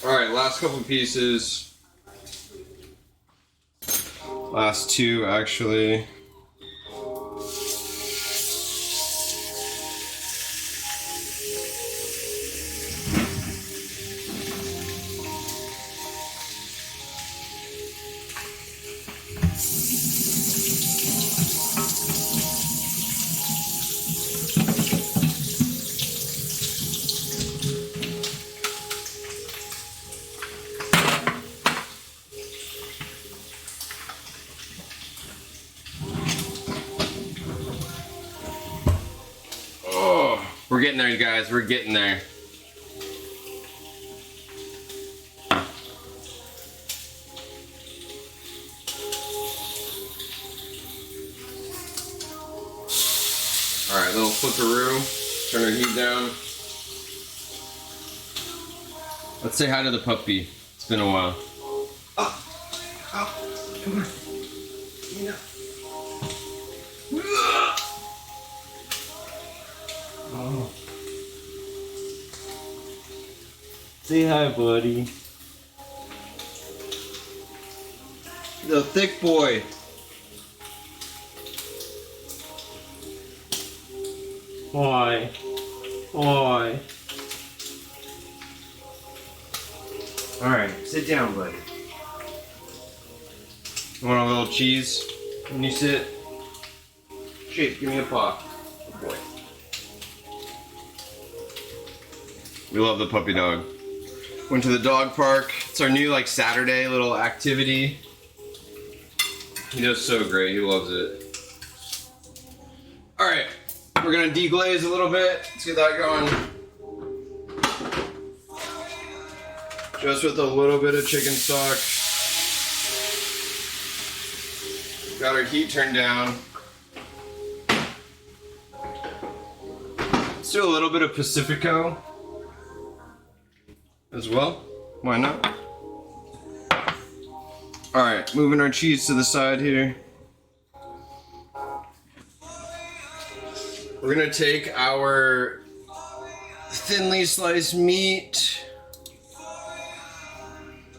Alright, last couple pieces. Last two, actually. We're getting there, you guys. We're getting there. Alright, little flipperoo. Turn our heat down. Let's say hi to the puppy. It's been a while. Come on. You know. Oh. Say hi, buddy. The thick boy. Hi. Hi. Alright, sit down, buddy. You want a little cheese when you sit? Shake, give me a paw. Good boy. We love the puppy dog. Went to the dog park. It's our new Saturday little activity. He does so great. He loves it. All right, we're gonna deglaze a little bit. Let's get that going. Just with a little bit of chicken stock. Got our heat turned down. Let's do a little bit of Pacifico as well. Why not? Alright, moving our cheese to the side here. We're gonna take our thinly sliced meat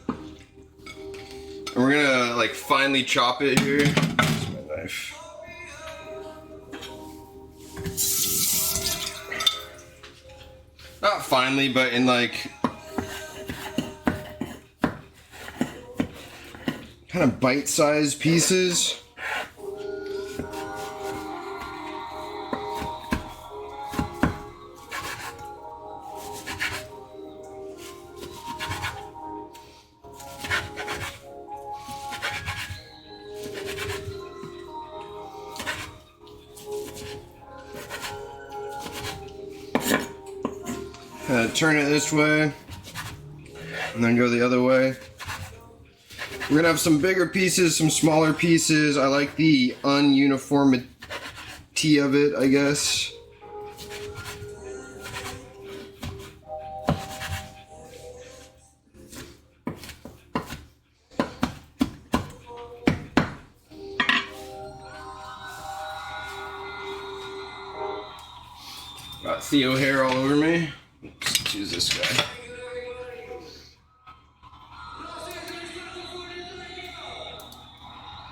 and we're gonna like finely chop it here. That's my knife. Not finely, but in like kind of bite-sized pieces. Turn it this way and then go the other way. We're gonna have some bigger pieces, some smaller pieces. I like the ununiformity of it, I guess. Got Theo hair all over me. Let's use this guy.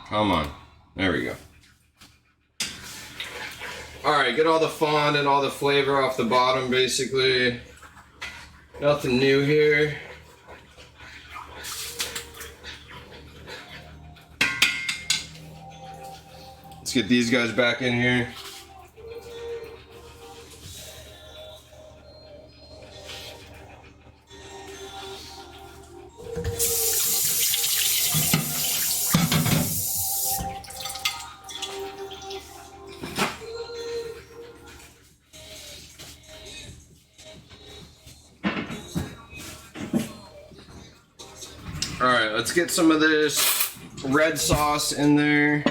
Come on. There we go. Alright, get all the fond and all the flavor off the bottom, basically. Nothing new here. Let's get these guys back in here. Alright, let's get some of this red sauce in there.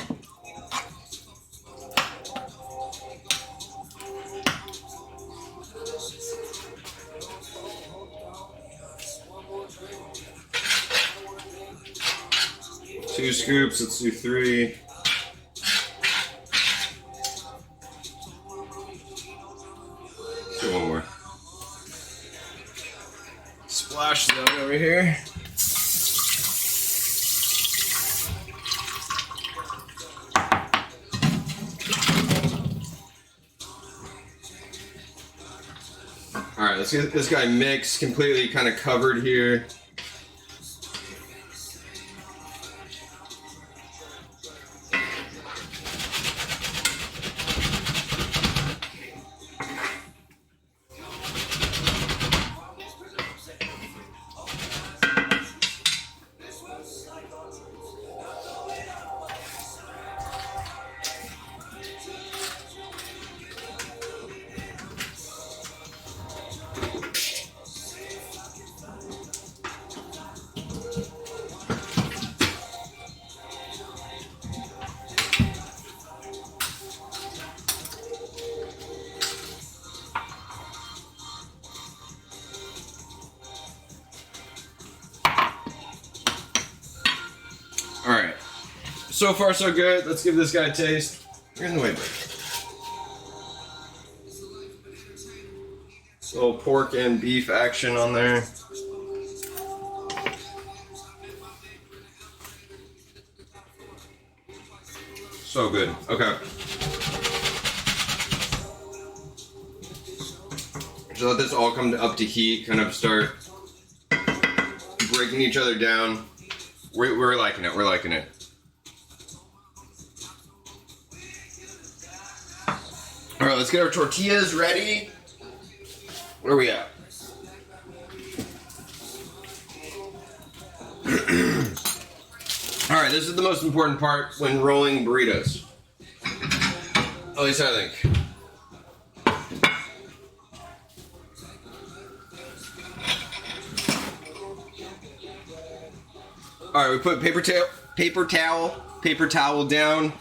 Two scoops, let's do 3. Let's do one more. Splash that over here. Alright, let's get this guy mixed, completely kind of covered here. Alright, so far so good. Let's give this guy a taste. You're in the way, buddy. Little pork and beef action on there. So good. Okay. So let this all come up to heat, kind of start breaking each other down. We're liking it. We're liking it. All right, let's get our tortillas ready. Where are we at? All right, this is the most important part when rolling burritos. At least I think. All right, we put paper towel paper towel down.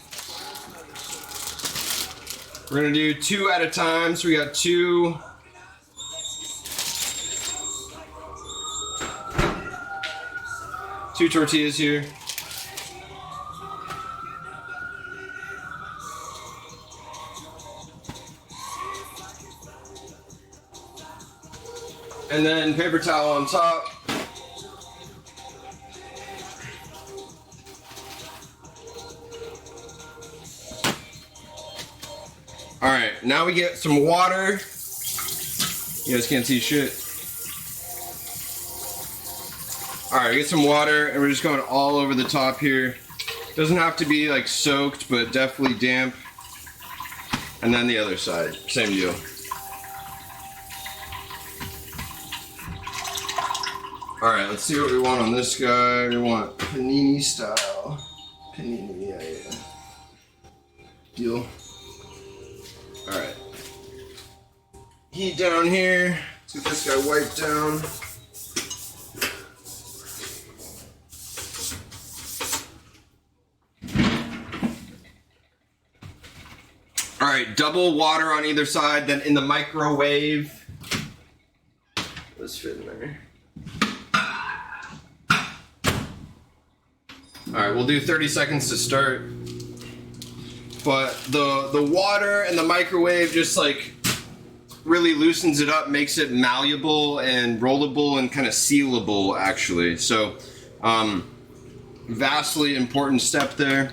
We're gonna do 2 at a time, so we got 2. Two tortillas here. And then paper towel on top. All right, now we get some water. You guys can't see shit. All right, get some water, and we're just going all over the top here. Doesn't have to be like soaked, but definitely damp. And then the other side, same deal. All right, let's see what we want on this guy. We want panini style. Panini, yeah. Deal. All right. Heat down here. Let's get this guy wiped down. All right, double water on either side, then in the microwave. Let's fit in there. All right, we'll do 30 seconds to start. But the water and the microwave just like really loosens it up, makes it malleable and rollable and kind of sealable actually. So vastly important step there.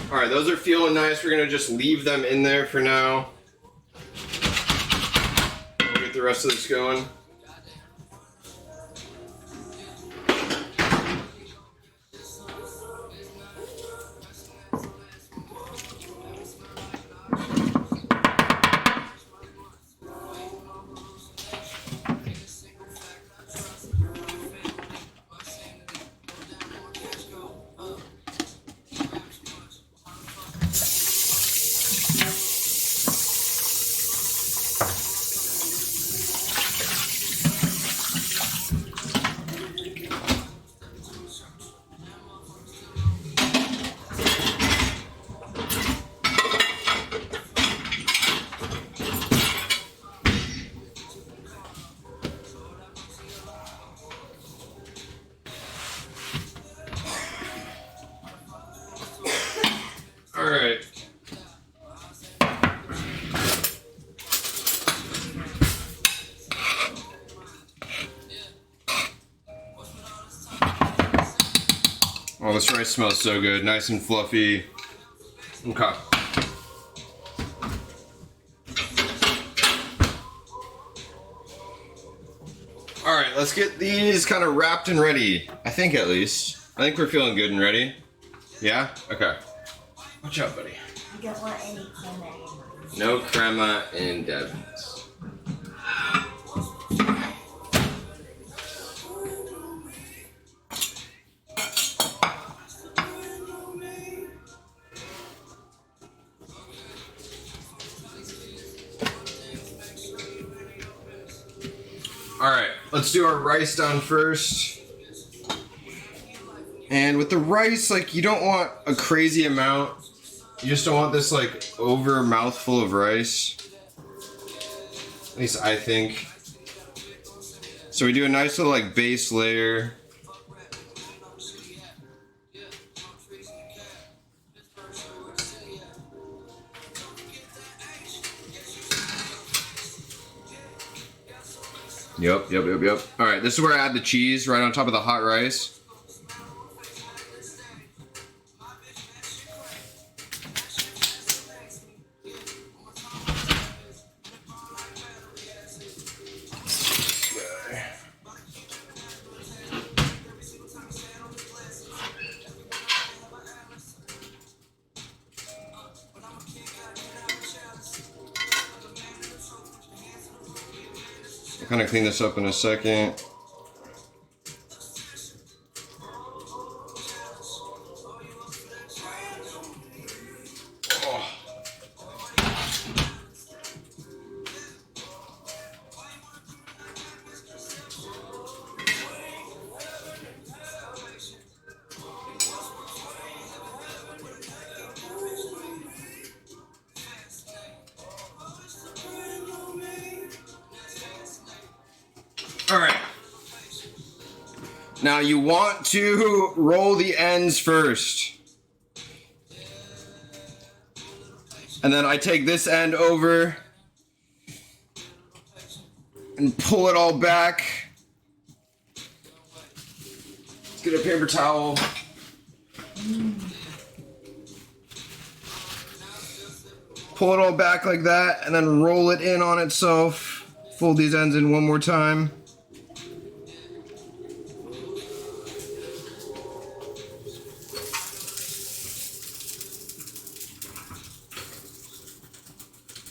All right, those are feeling nice. We're gonna just leave them in there for now. We'll get the rest of this going. All right. Oh, this rice smells so good. Nice and fluffy. Okay. All right, let's get these kind of wrapped and ready. I think at least. I think we're feeling good and ready. Yeah? Okay. Watch out, buddy. You don't want any crema in mine. No crema in Devon's. All right, let's do our rice down first. And with the rice, like, you don't want a crazy amount. You just don't want this like over mouthful of rice. At least I think. So we do a nice little like base layer. Yep. All right, this is where I add the cheese right on top of the hot rice. kind of clean this up in a second. All right. Now you want to roll the ends first. And then I take this end over and pull it all back. Let's get a paper towel. Pull it all back like that and then roll it in on itself. Fold these ends in one more time.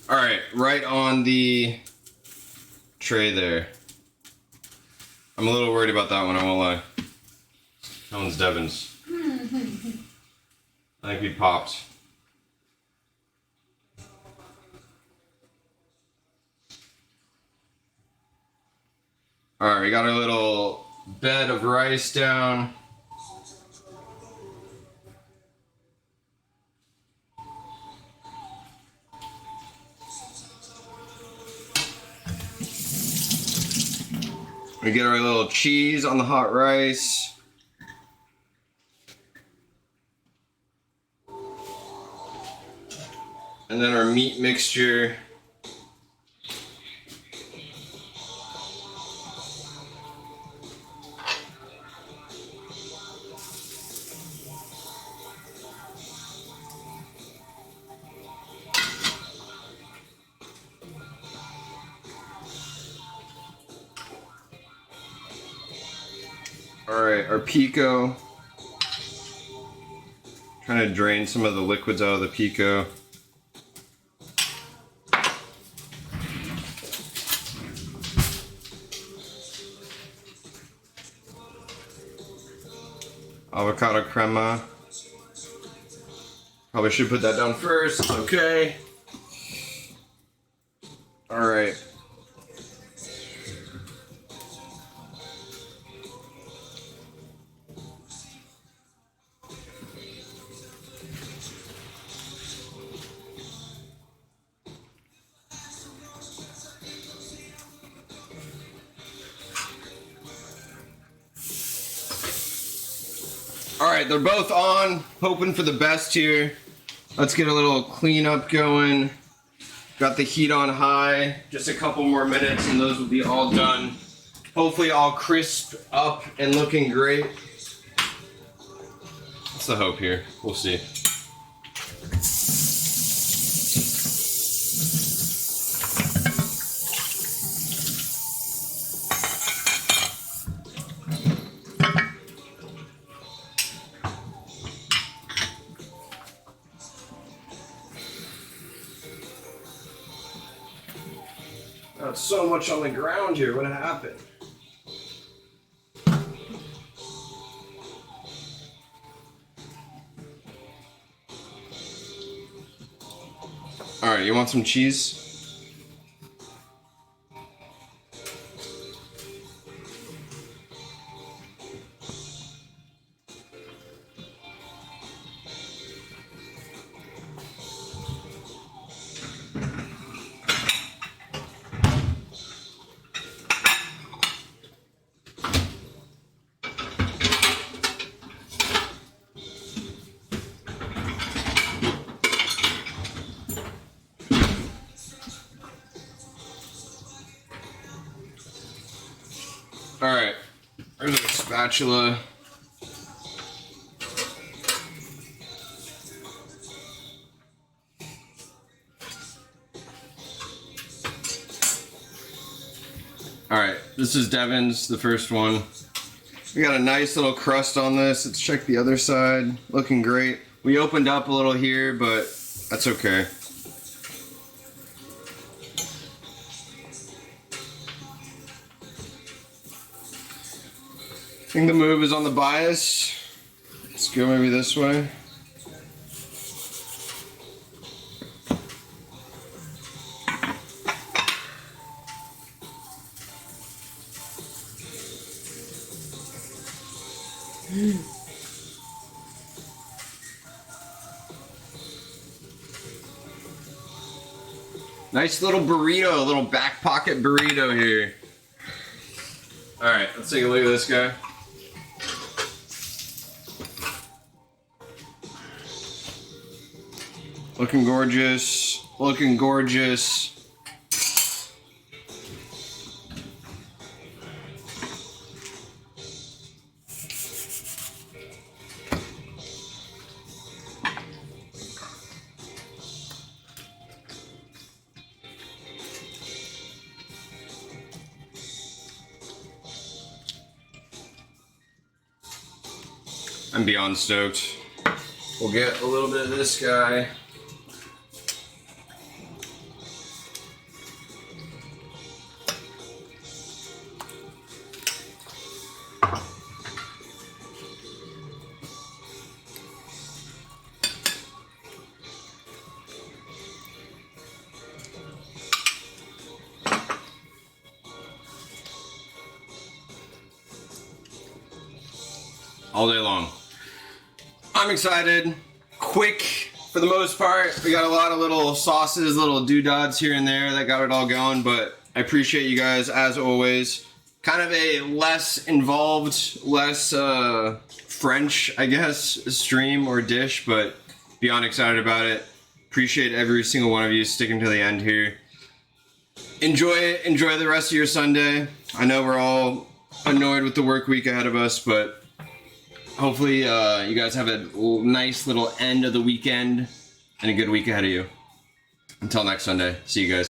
All right, right on the tray there. I'm a little worried about that one, I won't lie. That one's Devin's. I think we popped. All right, we got our little bed of rice down. We get our little cheese on the hot rice. And then our meat mixture. Alright, our Pico. Trying to drain some of the liquids out of the Pico. Avocado Crema. Probably should put that down first. It's okay. Alright. Alright, they're both on. Hoping for the best here. Let's get a little cleanup going. Got the heat on high. Just a couple more minutes and those will be all done. Hopefully all crisp up and looking great. That's the hope here. We'll see. Got so much on the ground here. What happened? All right, you want some cheese? Alright, there's a spatula. Alright, this is Devin's, the first one. We got a nice little crust on this. Let's check the other side. Looking great. We opened up a little here, but that's okay. think the move is on the bias. Let's go maybe this way. Nice little burrito, a little back pocket burrito here. All right, let's take a look at this guy. Looking gorgeous, looking gorgeous. I'm beyond stoked. We'll get a little bit of this guy. All day long. I'm excited. Quick for the most part. We got a lot of little sauces, little doodads here and there that got it all going, but I appreciate you guys as always. Kind of a less involved, less French, I guess, stream or dish, but beyond excited about it. Appreciate every single one of you sticking to the end here. Enjoy it. Enjoy the rest of your Sunday. I know we're all annoyed with the work week ahead of us, but hopefully you guys have a nice little end of the weekend and a good week ahead of you. Until next Sunday, see you guys.